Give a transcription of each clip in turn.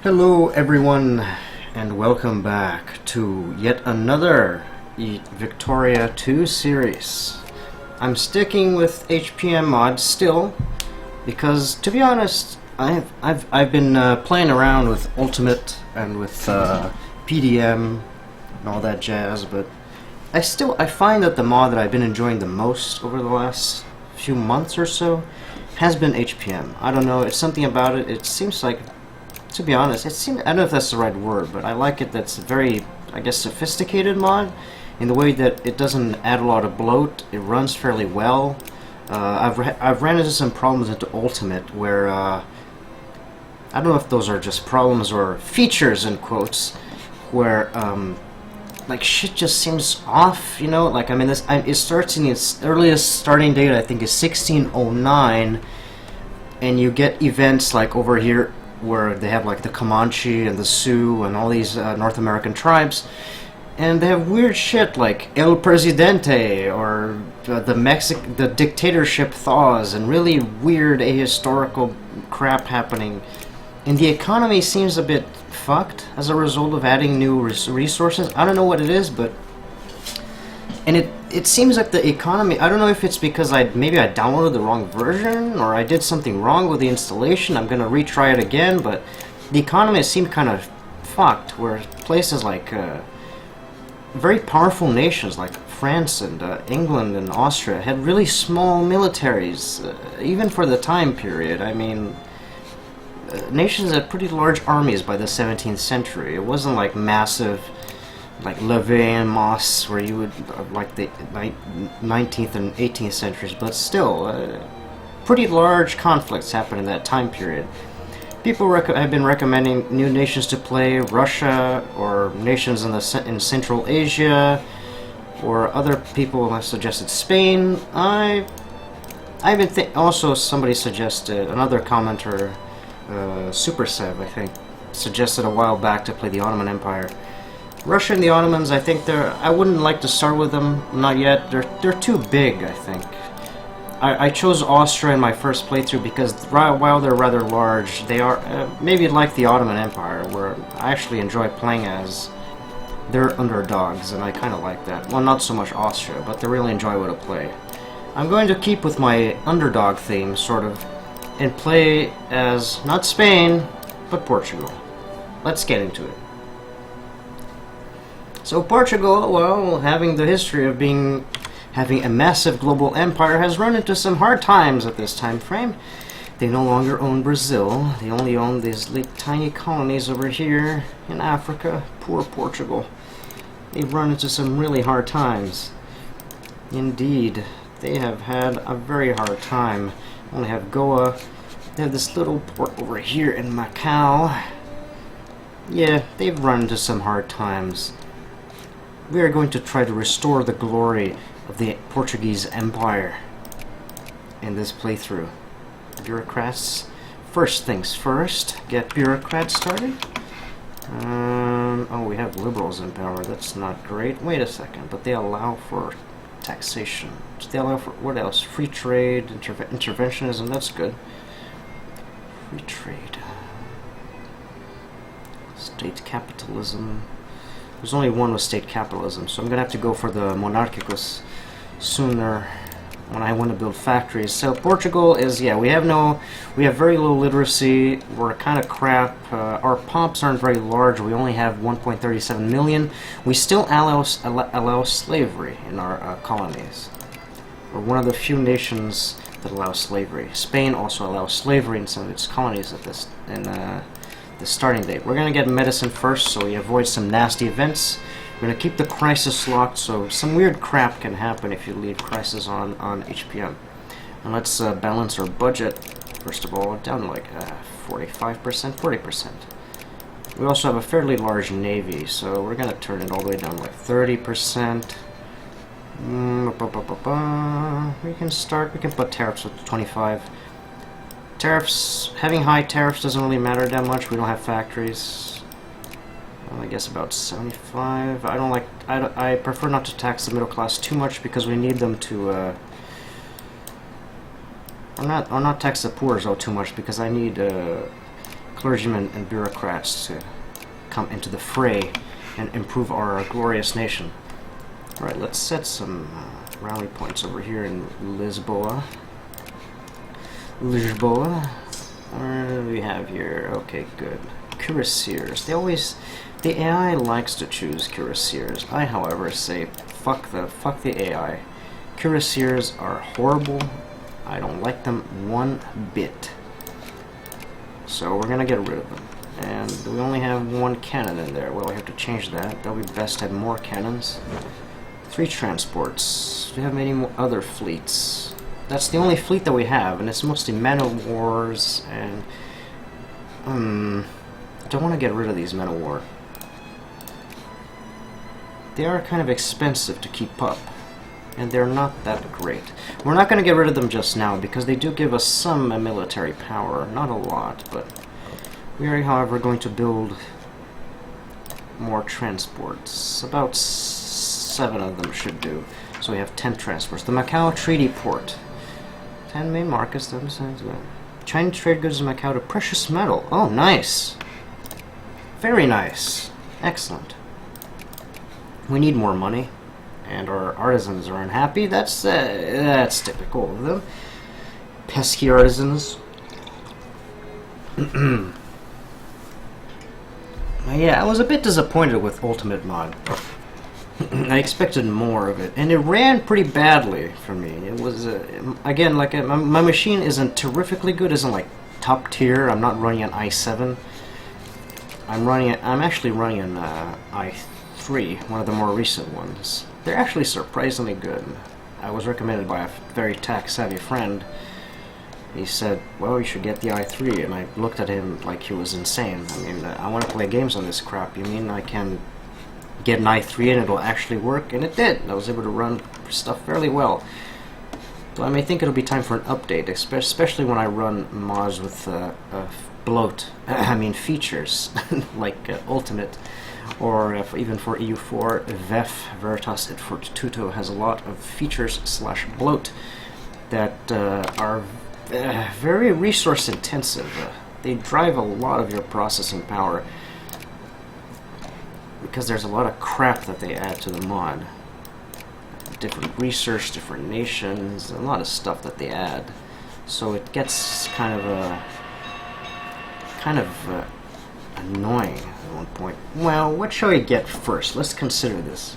Hello everyone, and welcome back to yet another Victoria 2 series. I'm sticking with HPM mods still, because to be honest, I've been playing around with Ultimate and with PDM and all that jazz, but I find that the mod that I've been enjoying the most over the last few months or so has been HPM. I don't know, it's something about it. It seems like, to be honest, I don't know if that's the right word, but I like it. That's a very, I guess, sophisticated mod in the way that it doesn't add a lot of bloat. It runs fairly well. I've ran into some problems into Ultimate where I don't know if those are just problems or features in quotes, where like shit just seems off. You know, like it starts in its earliest starting date. I think is 1609, and you get events like over here, where they have like the Comanche and the Sioux and all these North American tribes, and they have weird shit like El Presidente or the dictatorship thaws and really weird ahistorical crap happening. And the economy seems a bit fucked as a result of adding new resources. I don't know what it is, but it seems like the economy, I don't know if it's because maybe I downloaded the wrong version or I did something wrong with the installation. I'm gonna retry it again, but the economy seemed kind of fucked, where places like very powerful nations like France and England and Austria had really small militaries, even for the time period. I mean, nations had pretty large armies by the 17th century. It wasn't like massive like Louvain, Moss, where you would like the 19th and 18th centuries, but still, pretty large conflicts happened in that time period. People have been recommending new nations to play, Russia or nations in Central Asia, or other people have suggested Spain. Also somebody suggested, another commenter, Super Sev, I think, suggested a while back to play the Ottoman Empire. Russia and the Ottomans, I think I wouldn't like to start with them, not yet. They're too big, I think. I chose Austria in my first playthrough because while they're rather large, they are maybe like the Ottoman Empire, where I actually enjoy playing as their underdogs, and I kind of like that. Well, not so much Austria, but they're really enjoyable to play. I'm going to keep with my underdog theme, sort of, and play as, not Spain, but Portugal. Let's get into it. So Portugal, well, having the history of having a massive global empire, has run into some hard times at this time frame. They no longer own Brazil. They only own these tiny colonies over here in Africa. Poor Portugal. They've run into some really hard times. Indeed, they have had a very hard time. They only have Goa. They have this little port over here in Macau. Yeah, they've run into some hard times. We are going to try to restore the glory of the Portuguese Empire in this playthrough. Bureaucrats. First things first, get bureaucrats started. Oh, we have liberals in power. That's not great. Wait a second, but they allow for taxation. They allow for, what else? Free trade, interventionism, that's good. Free trade. State capitalism. There's only one with state capitalism, so I'm gonna have to go for the monarchicus sooner when I want to build factories. So Portugal is, yeah, we have very low literacy. We're kind of crap. Our POPs aren't very large. We only have 1.37 million. We still allow slavery in our colonies. We're one of the few nations that allow slavery. Spain also allows slavery in some of its colonies at the starting date. We're going to get medicine first, so we avoid some nasty events. We're going to keep the crisis locked, so some weird crap can happen if you leave crisis on HPM. And let's balance our budget, first of all, down to like 45%, 40%. We also have a fairly large navy, so we're going to turn it all the way down to like 30%. We can put tariffs at 25. Tariffs, having high tariffs doesn't really matter that much. We don't have factories. Well, I guess about 75. I prefer not to tax the middle class too much because we need them to or not tax the poor though too much because I need clergymen and bureaucrats to come into the fray and improve our glorious nation. Alright, let's set some rally points over here in Lisboa. What do we have here? Okay, good. Cuirassiers. The AI likes to choose cuirassiers. I, however, say fuck the AI. Cuirassiers are horrible. I don't like them one bit. So we're gonna get rid of them. And we only have one cannon in there. Well, we have to change that. That would be best to have more cannons. 3 transports. Do we have any more other fleets? That's the only fleet that we have, and it's mostly man-of-wars, and I don't want to get rid of these men-of-war. They are kind of expensive to keep up, and they're not that great. We're not going to get rid of them just now, because they do give us some military power. Not a lot, but we are, however, going to build more transports. About 7 of them should do. So we have 10 transports. The Macau Treaty Port. 10 main markets. China trade goods in Macau to precious metal. Oh, nice. Very nice. Excellent. We need more money, and our artisans are unhappy. That's typical of them. Pesky artisans. Yeah, I was a bit disappointed with Ultimate Mod. I expected more of it, and it ran pretty badly for me. It was, again, like my machine isn't terrifically good, isn't like top tier. I'm not running an i7. I'm actually running an i3, one of the more recent ones. They're actually surprisingly good. I was recommended by a very tech-savvy friend. He said, well, you should get the i3, and I looked at him like he was insane. I mean, I want to play games on this crap. You mean I can get an i3 and it'll actually work? And it did. I was able to run stuff fairly well. So I may think it'll be time for an update, especially when I run mods with bloat. I mean features like Ultimate, or even for EU4, VEF, Veritas et Fortitudo has a lot of features / bloat that are very resource intensive. They drive a lot of your processing power, because there's a lot of crap that they add to the mod. Different research, different nations, a lot of stuff that they add. So it gets kind of annoying at one point. Well, what shall we get first? Let's consider this.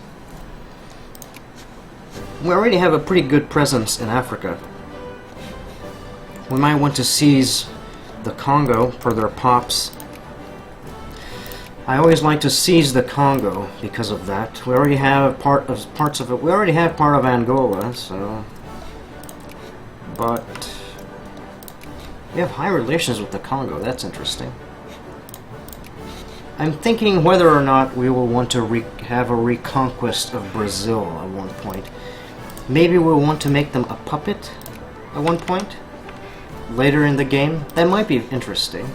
We already have a pretty good presence in Africa. We might want to seize the Congo for their pops. I always like to seize the Congo because of that. We already have parts of it. We already have part of Angola, so. But we have high relations with the Congo. That's interesting. I'm thinking whether or not we will want to have a reconquest of Brazil at one point. Maybe we'll want to make them a puppet at one point later in the game. That might be interesting.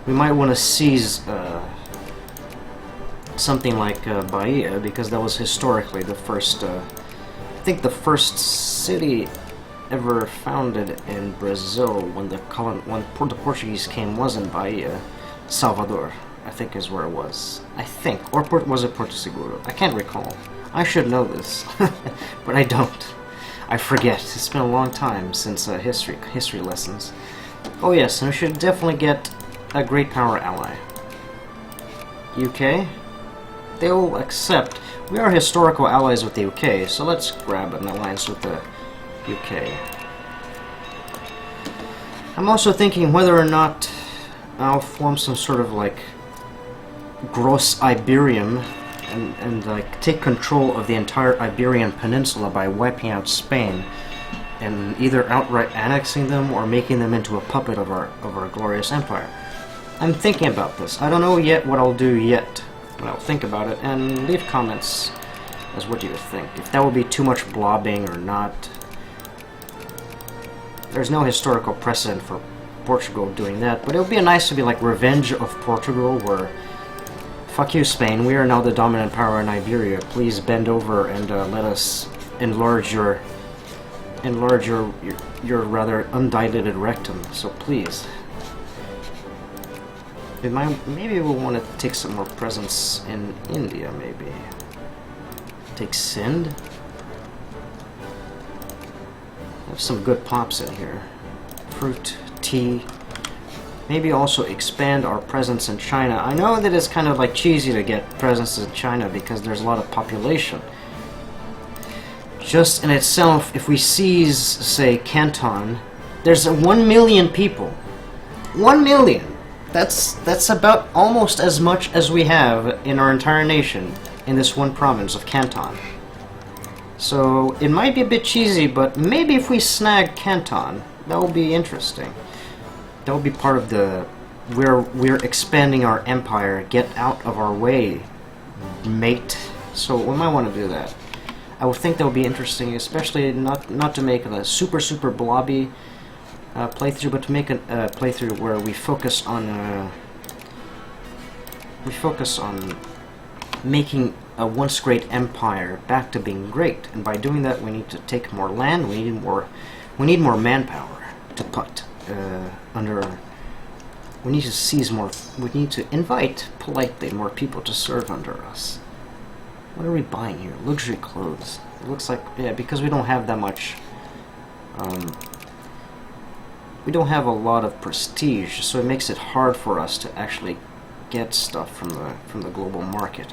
We might want to seize something like Bahia, because that was historically the first, I think the first city ever founded in Brazil when the Portuguese came was in Bahia. Salvador, I think, is where it was. I think. Or was it Porto Seguro? I can't recall. I should know this, but I don't. I forget. It's been a long time since history lessons. Oh yes, and we should definitely get a great power ally. UK? They'll accept. We are historical allies with the UK, so let's grab an alliance with the UK. I'm also thinking whether or not I'll form some sort of like Gross Iberium and like take control of the entire Iberian Peninsula by wiping out Spain and either outright annexing them or making them into a puppet of our glorious empire. I'm thinking about this. I don't know yet what I'll do yet, but I'll think about it, and leave comments as what you think. If that would be too much blobbing or not. There's no historical precedent for Portugal doing that, but it would be nice to be like Revenge of Portugal, where fuck you Spain, we are now the dominant power in Iberia. Please bend over and let us enlarge your rather undilated rectum. So please. Maybe we'll want to take some more presence in India, maybe. Take Sind. Have some good pops in here. Fruit, tea. Maybe also expand our presence in China. I know that it's kind of like cheesy to get presence in China because there's a lot of population. Just in itself, if we seize, say, Canton, there's 1 million people. 1 million! That's about almost as much as we have in our entire nation in this one province of Canton. So it might be a bit cheesy, but maybe if we snag Canton, that will be interesting. That will be part of the we're expanding our empire. Get out of our way, mate. So we might want to do that. I would think that would be interesting, especially not to make a super blobby playthrough, but to make a playthrough where we focus on making a once great empire back to being great. And by doing that, we need to take more land. We need more manpower to put under. We need to seize more. We need to invite politely more people to serve under us. What are we buying here? Luxury clothes. It looks like, yeah, because we don't have that much. We don't have a lot of prestige, so it makes it hard for us to actually get stuff from the global market.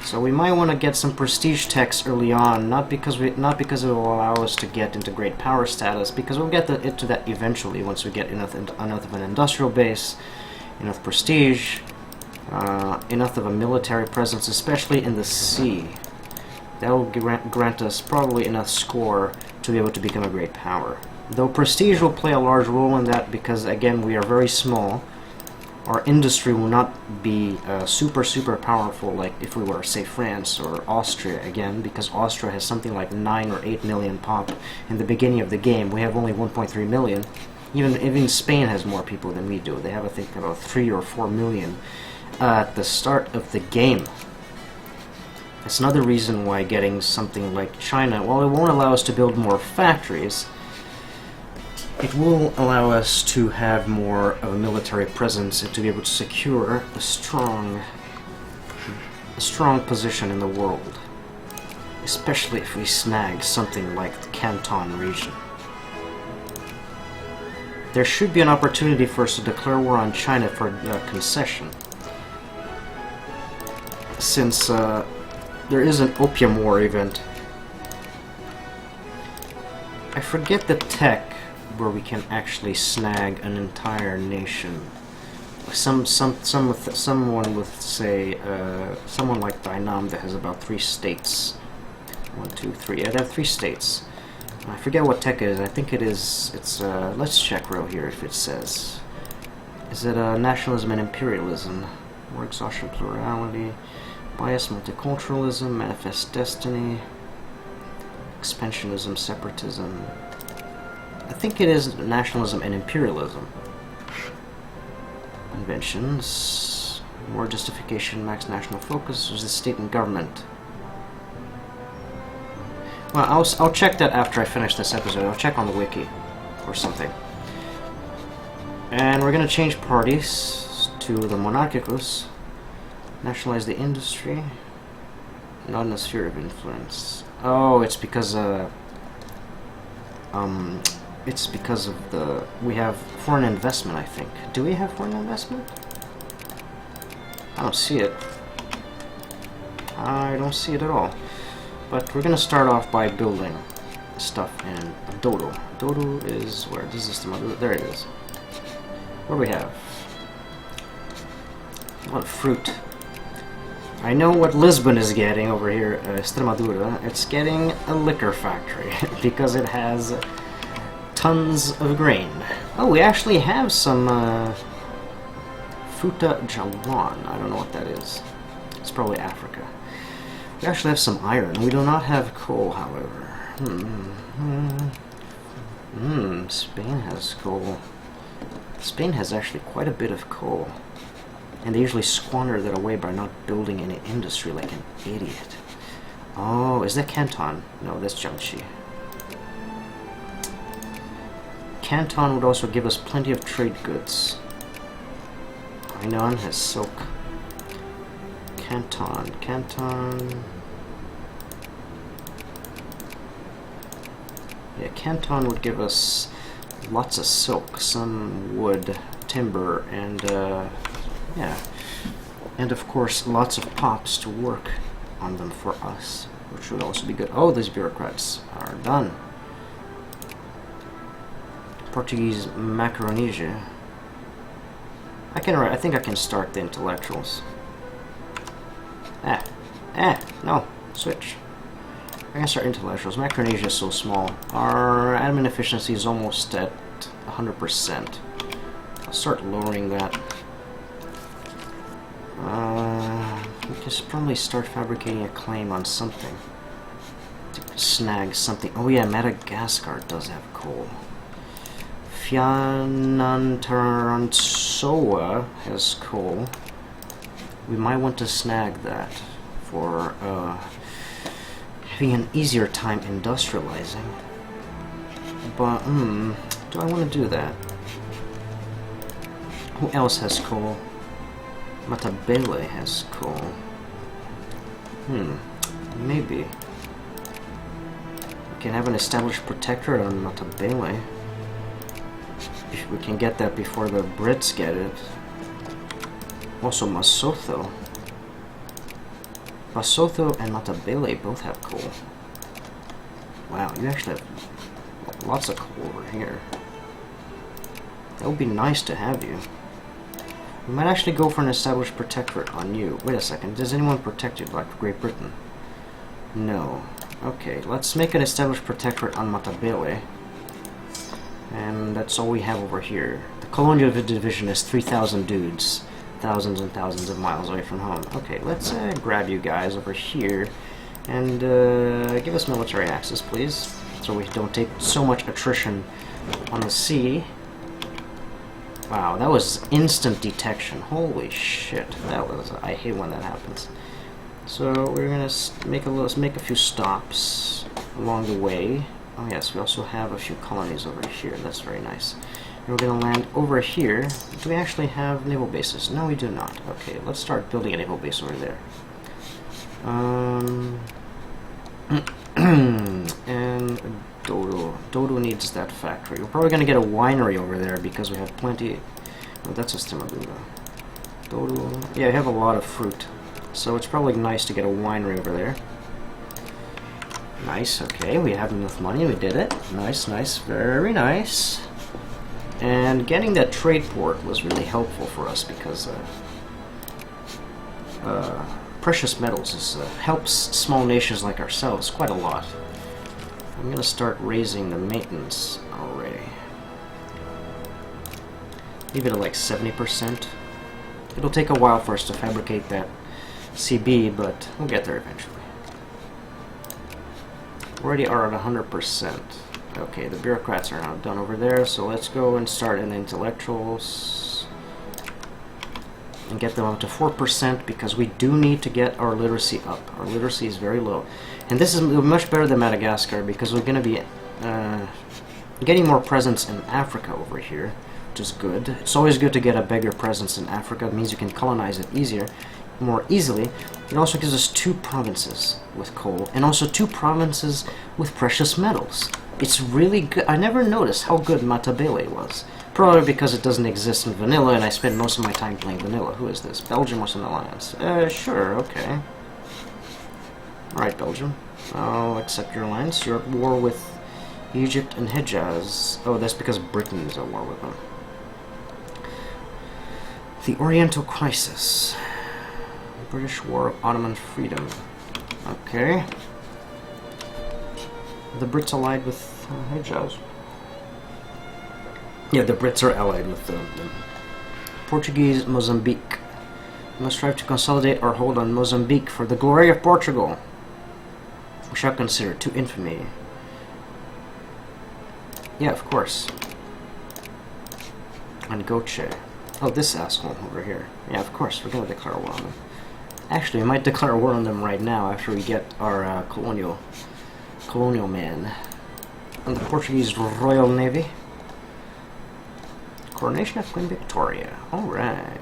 So we might want to get some prestige techs early on, not because it will allow us to get into great power status, because we'll get into that eventually once we get enough of an industrial base, enough prestige, enough of a military presence, especially in the sea. That will grant us probably enough score to be able to become a great power. Though prestige will play a large role in that because, again, we are very small. Our industry will not be super powerful like if we were, say, France or Austria, again, because Austria has something like 9 or 8 million pop in the beginning of the game. We have only 1.3 million. Even Spain has more people than we do. They have, I think, about 3 or 4 million at the start of the game. That's another reason why getting something like China, while it won't allow us to build more factories, it will allow us to have more of a military presence and to be able to secure a strong position in the world, especially if we snag something like the Canton region. There should be an opportunity for us to declare war on China for a concession, since there is an Opium War event. I forget the tech where we can actually snag an entire nation. Someone with, say, someone like Dynam that has about 3 states. 1, 2, 3. I'd have 3 states. I forget what tech it is. I think it is. It's. Let's check real here if it says. Is it nationalism and imperialism? War exhaustion, plurality, bias, multiculturalism, manifest destiny, expansionism, separatism. I think it is nationalism and imperialism. Inventions, war justification, max national focus, was the state and government. Well, I'll check that after I finish this episode. I'll check on the wiki or something. And we're gonna change parties to the monarchicus. Nationalize the industry. Not in a sphere of influence. Oh, it's because it's because of the... We have foreign investment, I think. Do we have foreign investment? I don't see it. I don't see it at all. But we're gonna start off by building stuff in Dodo. Dodo is... Where? This is the... There it is. What do we have? A lot of fruit. I know what Lisbon is getting over here, Extremadura. It's getting a liquor factory because it has tons of grain. Oh, we actually have some Futa Jawan. I don't know what that is. It's probably Africa. We actually have some iron. We do not have coal, however. Spain has coal. Spain has actually quite a bit of coal. And they usually squander that away by not building any industry like an idiot. Oh, is that Canton? No, that's Jiangxi. Canton would also give us plenty of trade goods. Hainan has silk. Canton. Yeah, Canton would give us lots of silk, some wood, timber, and yeah, and of course lots of pops to work on them for us, which would also be good. Oh, these bureaucrats are done. Portuguese Macaronesia. I think I can start the intellectuals. No, switch. I can start intellectuals. Macaronesia is so small. Our admin efficiency is almost at 100%. I'll start lowering that. We can probably start fabricating a claim on something. To snag something. Oh yeah, Madagascar does have coal. Fianarantsoa has coal. We might want to snag that for having an easier time industrializing. But, do I want to do that? Who else has coal? Matabele has coal. Maybe. We can have an established protectorate on Matabele. If we can get that before the Brits get it. Also Masotho. Basotho and Matabele both have coal. Wow, you actually have lots of coal over here. That would be nice to have you. We might actually go for an established protectorate on you. Wait a second, does anyone protect you like Great Britain? No. Okay, let's make an established protectorate on Matabele. And that's all we have over here. The Colonial division is 3,000 dudes. Thousands and thousands of miles away from home. Okay, let's grab you guys over here and give us military access, please, so we don't take so much attrition on the sea. Wow, that was instant detection. Holy shit, that was. I hate when that happens. So we're gonna make a few stops along the way. Oh yes, we also have a few colonies over here. That's very nice. And we're going to land over here. Do we actually have naval bases? No, we do not. Okay, let's start building a naval base over there. And Dodo needs that factory. We're probably going to get a winery over there because we have plenty. Oh, that's a Stimabuda. Dodo. Yeah, we have a lot of fruit. So it's probably nice to get a winery over there. Nice, okay, we have enough money, we did it. Nice, nice, very nice. And getting that trade port was really helpful for us because precious metals helps small nations like ourselves quite a lot. I'm going to start raising the maintenance already. Leave it at like 70%. It'll take a while for us to fabricate that CB, but we'll get there eventually. We already are at 100%. Okay, the bureaucrats are now done over there, so let's go and start in the intellectuals and get them up to 4% because we do need to get our literacy up. Our literacy is very low. And this is much better than Madagascar because we're going to be getting more presence in Africa over here, which is good. It's always good to get a bigger presence in Africa. It means you can colonize it more easily. It also gives us 2 provinces with coal and also 2 provinces with precious metals. It's really good. I never noticed how good Matabele was. Probably because it doesn't exist in vanilla and I spend most of my time playing vanilla. Who is this? Belgium was an alliance. Sure, okay. Alright, Belgium. I'll accept your alliance. You're at war with Egypt and Hejaz. Oh, that's because Britain is at war with them. The Oriental Crisis. British War of Ottoman Freedom. Okay. The Brits allied with Hejaz. Yeah, the Brits are allied with the Portuguese Mozambique. We must strive to consolidate our hold on Mozambique for the glory of Portugal. We shall consider it to infamy. Yeah, of course. And Goche. Oh, this asshole over here. Yeah, of course, we're gonna declare war on them. Actually, I might declare war on them right now after we get our colonial man. And the Portuguese Royal Navy. Coronation of Queen Victoria. Alright.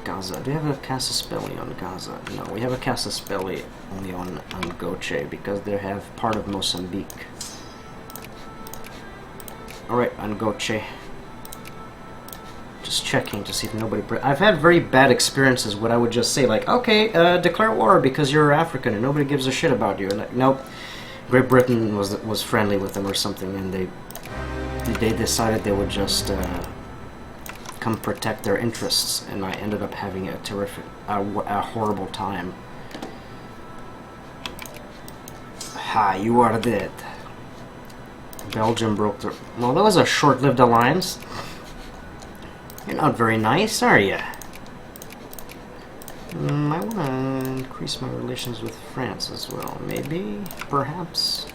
Gaza. Do we have a Casus Belli on Gaza? No, we have a Casus Belli only on Goche because they have part of Mozambique. Alright, on Goche. Just checking to see if nobody... I've had very bad experiences what I would just say, like, okay, declare war because you're African and nobody gives a shit about you. And like, nope. Great Britain was friendly with them or something, and they decided they would just come protect their interests, and I ended up having a terrific, a horrible time. Ha, you are dead. Belgium broke their... Well, that was a short-lived alliance. You're not very nice, are you? I want to increase my relations with France as well. Maybe? Perhaps?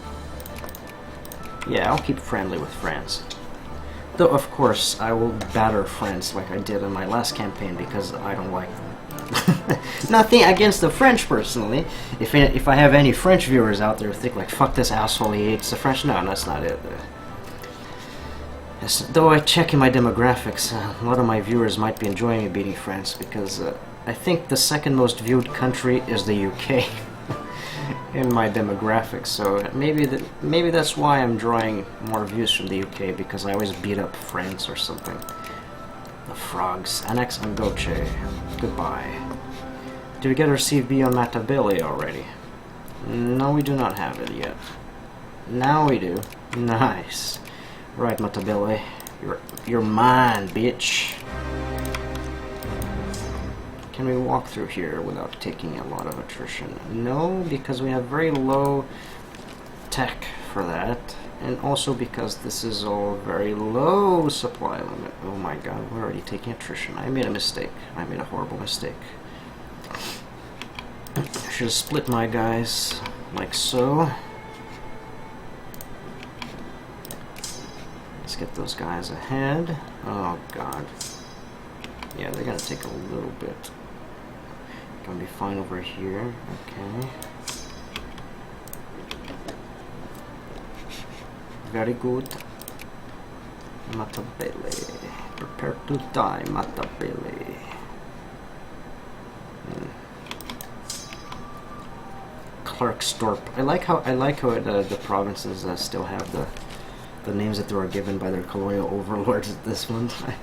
Yeah, I'll keep friendly with France. Though, of course, I will batter France like I did in my last campaign because I don't like them. Nothing against the French, personally. If I have any French viewers out there who think, like, fuck this asshole, he hates the French. No, that's not it. Though I check in my demographics, a lot of my viewers might be enjoying me beating France because I think the second most viewed country is the UK in my demographics. So maybe that's why I'm drawing more views from the UK, because I always beat up France or something. The frogs. Annex and Goche. Goodbye. Did we get our CB on Matabele already? No, we do not have it yet. Now we do. Nice. Right, Matabele. You're mine, bitch. Can we walk through here without taking a lot of attrition? No, because we have very low tech for that. And also because this is all very low supply limit. Oh my god, we're already taking attrition. I made a mistake. I made a horrible mistake. I should have split my guys like so. Let's get those guys ahead. Oh god. Yeah, they're gonna take a little bit. Gonna be fine over here. Okay. Very good. Matabele. Prepare to die, Matabele. Klerksdorp. I like how the provinces still have the names that they were given by their colonial overlords at this one time.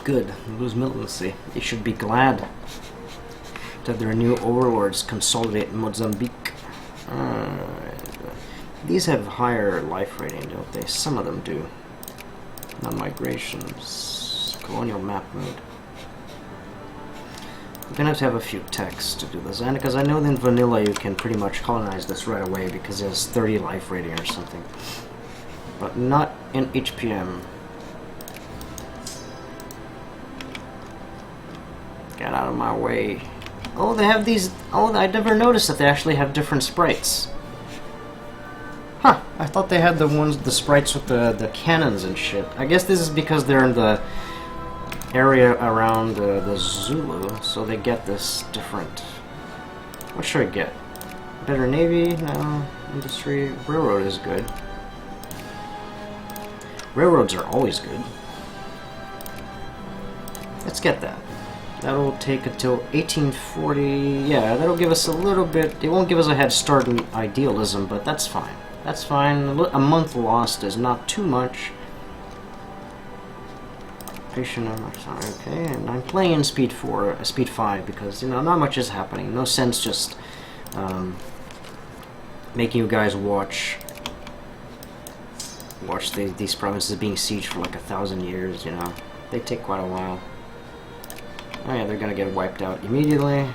Good. Lose militancy. They should be glad that their new overlords consolidate Mozambique. These have higher life rating, don't they? Some of them do. Non-migrations. Colonial map mode. We're gonna have to have a few texts to do this, and because I know in vanilla you can pretty much colonize this right away because it has 30 life rating or something, but not in HPM. Get out of my way. Oh, they have these. Oh, I never noticed that they actually have different sprites. Huh, I thought they had the sprites with the cannons and shit. I guess this is because they're in the area around the Zulu, so they get this different. What should I get? Better Navy? No. Industry? Railroad is good. Railroads are always good. Let's get that. That'll take until 1840. Yeah, that'll give us a little bit. It won't give us a head start in idealism, but that's fine. That's fine. A month lost is not too much. Okay, and I'm playing in speed 5 because, you know, not much is happening. No sense just making you guys watch these provinces being sieged for like 1,000 years. You know, they take quite a while. Oh yeah, they're gonna get wiped out immediately.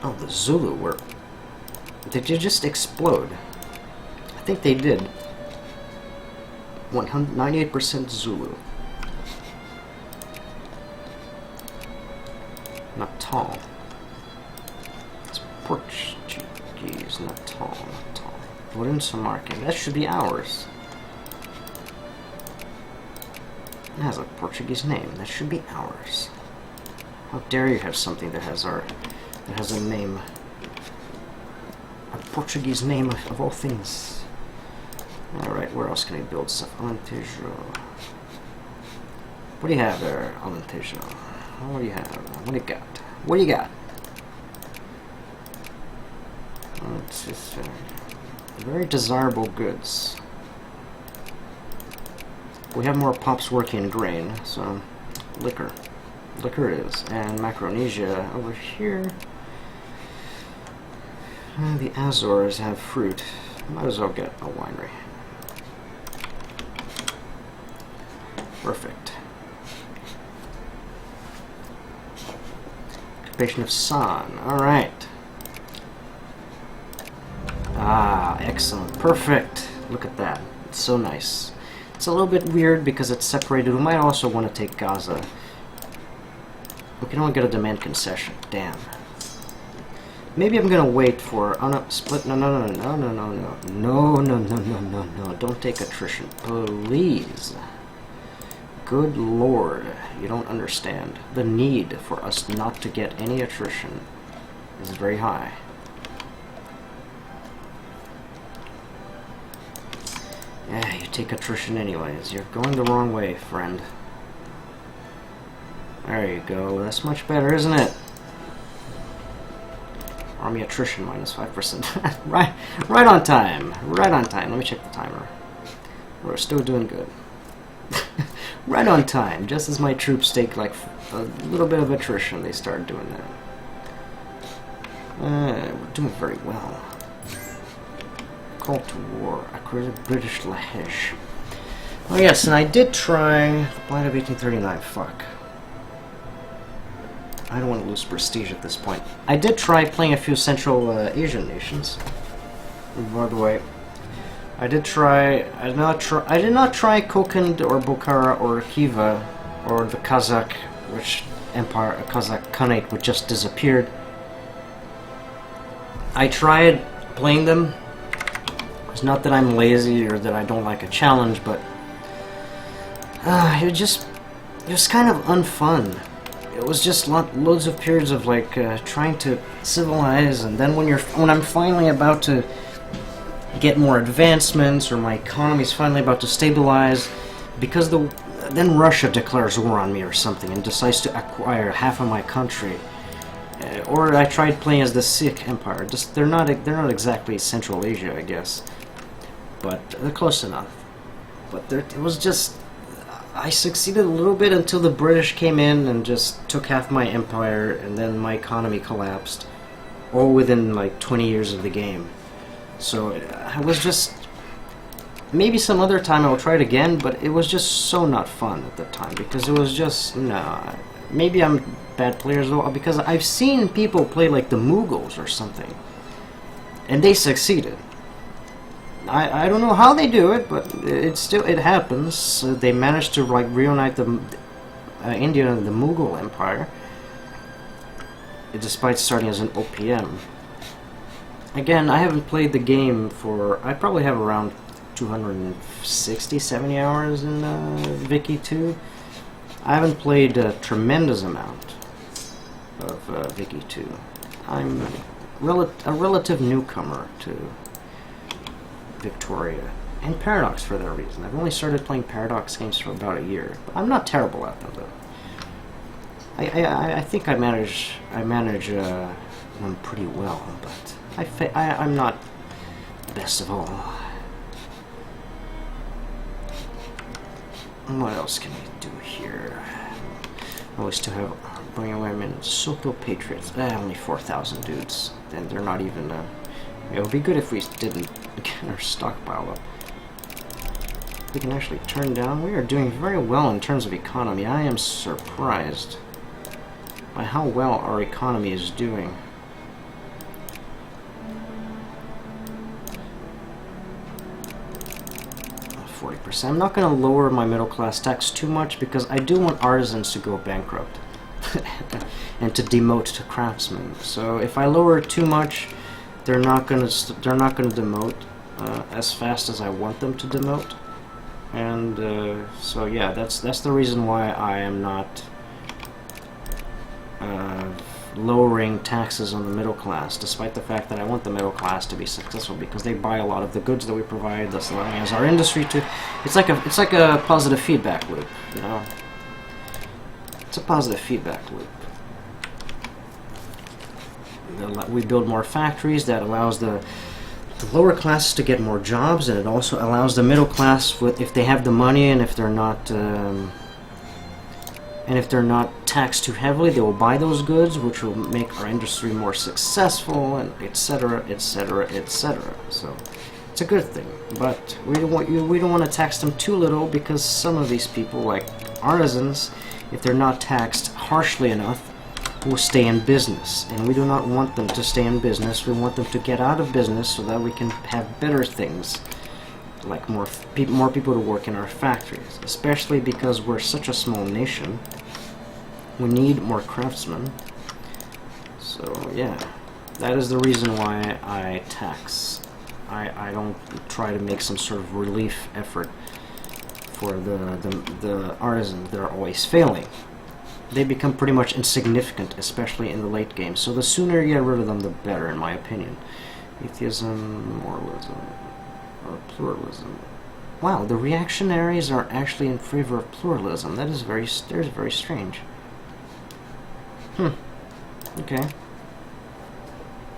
Oh, the Zulu were. Did you just explode? I think they did. 98% Zulu. Natal. It's Portuguese. Natal. Wooden Samarkand. That should be ours. It has a Portuguese name. That should be ours. How dare you have something that has a name, a Portuguese name of all things. Alright, where else can I build stuff? Alentejo. What do you have there, Alentejo? What do you have? What do you got? What do you got? It's just very desirable goods. We have more pumps working in grain, so liquor. Liquor it is. And Micronesia over here. The Azores have fruit. Might as well get a winery. Perfect. Occupation of San. Alright. Ah, excellent. Perfect. Look at that. It's so nice. It's a little bit weird because it's separated. We might also want to take Gaza. We can only get a demand concession. Damn. Maybe I'm gonna wait for split. No, no, no, no, no, no, no, no, no, no, no, no, no. Don't take attrition, please. Good Lord, you don't understand. The need for us not to get any attrition is very high. Yeah, you take attrition anyways. You're going the wrong way, friend. There you go. That's much better, isn't it? Army attrition minus 5%. right on time. Right on time. Let me check the timer. We're still doing good. Right on time. Just as my troops take like a little bit of attrition, they start doing that. We're doing very well. Call to war. Acquire British Lahej. Oh yes, and I did try the Blight of 1839. Fuck. I don't want to lose prestige at this point. I did try playing a few Central Asian nations. By the way, I did not try Kokand or Bukhara or Khiva or the Kazakh, which empire, Kazakh Khanate, which just disappeared. I tried playing them. It's not that I'm lazy or that I don't like a challenge, but it was kind of unfun. It was just loads of periods of like trying to civilize, and then when I'm finally about to get more advancements, or my economy's finally about to stabilize, because then Russia declares war on me or something and decides to acquire half of my country. Or I tried playing as the Sikh Empire. They're not exactly Central Asia, I guess, but they're close enough. But it was just. I succeeded a little bit until the British came in and just took half my empire, and then my economy collapsed, all within like 20 years of the game. So I was just... Maybe some other time I'll try it again, but it was just so not fun at the time, because it was just... Nah. Maybe I'm a bad player as well, because I've seen people play like the Mughals or something, and they succeeded. I don't know how they do it, but it happens. They managed to like reunite the India and the Mughal Empire, despite starting as an OPM. Again, I haven't played the game for... I probably have around 260, 70 hours in Vicky 2. I haven't played a tremendous amount of Vicky 2. I'm a relative newcomer to Victoria, and Paradox for that reason. I've only started playing Paradox games for about a year, but I'm not terrible at them though. I think I manage them pretty well, but I'm not best of all. What else can we do here? I always still have bring away Soto Patriots. Only 4,000 dudes, and they're not even. It would be good if we didn't get our stockpile up. We can actually turn down. We are doing very well in terms of economy. I am surprised by how well our economy is doing. I'm not going to lower my middle class tax too much because I do want artisans to go bankrupt and to demote to craftsmen. So if I lower it too much, they're not going to demote as fast as I want them to demote. And so yeah, that's the reason why I am not lowering taxes on the middle class, despite the fact that I want the middle class to be successful because they buy a lot of the goods that we provide, thus allowing us our industry to. It's like a positive feedback loop, you know. It's a positive feedback loop. We build more factories that allows the lower classes to get more jobs, and it also allows the middle class, if they have the money and if they're not taxed too heavily, they will buy those goods, which will make our industry more successful, and etc., etc., etc. So it's a good thing, but we don't want to tax them too little, because some of these people, like artisans, if they're not taxed harshly enough, will stay in business, and we do not want them to stay in business. We want them to get out of business so that we can have better things, like more people to work in our factories, especially because we're such a small nation. We need more craftsmen. So yeah, that is the reason why I tax. I don't try to make some sort of relief effort for the artisans that are always failing. They become pretty much insignificant, especially in the late game. So the sooner you get rid of them, the better, in my opinion. Atheism, moralism, or pluralism. Wow, the reactionaries are actually in favor of pluralism. That is very strange. Okay.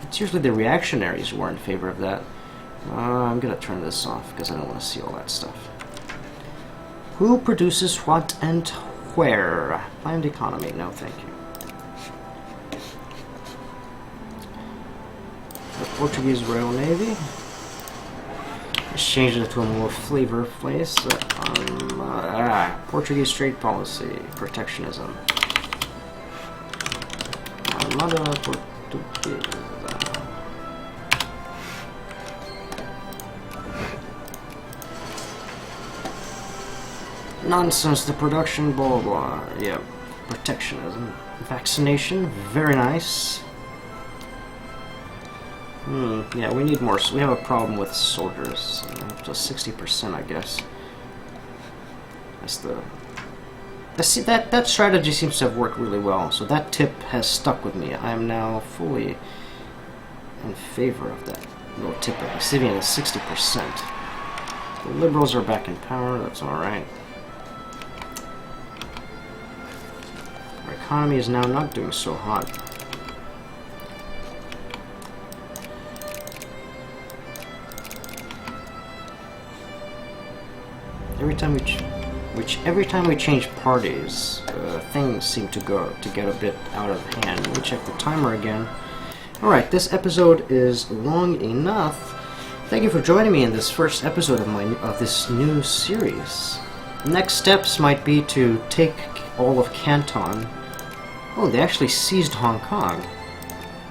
It's usually the reactionaries who are in favor of that. I'm gonna turn this off because I don't want to see all that stuff. Who produces what and where? Planned economy. No, thank you. The Portuguese Royal Navy. Let's change it to a more flavor place. Portuguese trade policy. Protectionism. Armada Portuguesa. Nonsense, the production, blah blah. Yeah, protectionism. Vaccination, very nice. Yeah, we need more. We have a problem with soldiers. Up to 60%, I guess. That's the. See, that strategy seems to have worked really well. So that tip has stuck with me. I am now fully in favor of that little tip. Sitting at 60%. The liberals are back in power. That's all right. Our economy is now not doing so hot. Every time we change parties, things seem to get a bit out of hand. Let me check the timer again. Alright, this episode is long enough. Thank you for joining me in this first episode of this new series. Next steps might be to take all of Canton. Oh, they actually seized Hong Kong.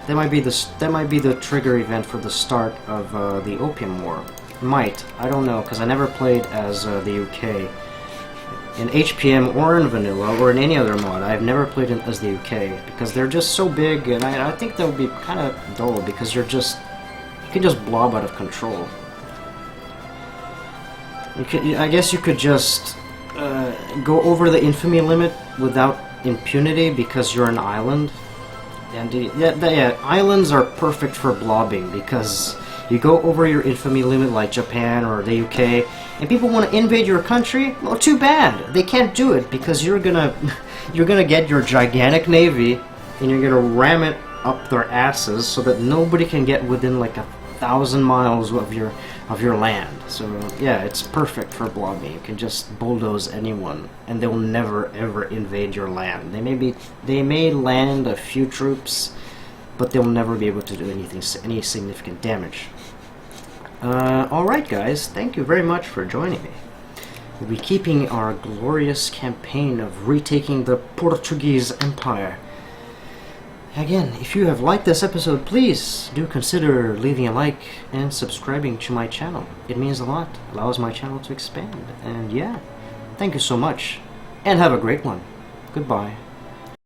That might be the trigger event for the start of the Opium War. I don't know, because I never played as the UK. In HPM or in Vanilla or in any other mod, I've never played as the UK because they're just so big, and I think that would be kind of dull because you can just blob out of control. I guess you could just go over the infamy limit without impunity because you're an island. And yeah, islands are perfect for blobbing because you go over your infamy limit like Japan or the UK, and people want to invade your country. Well, too bad. They can't do it because you're gonna get your gigantic navy and you're gonna ram it up their asses so that nobody can get within like 1,000 miles of your land. So yeah, it's perfect for blobbing. You can just bulldoze anyone, and they will never ever invade your land. They may land a few troops, but they'll never be able to do any significant damage. Alright guys, thank you very much for joining me. We'll be keeping our glorious campaign of retaking the Portuguese Empire. Again, if you have liked this episode, please do consider leaving a like and subscribing to my channel. It means a lot, allows my channel to expand. And yeah, thank you so much, and have a great one. Goodbye.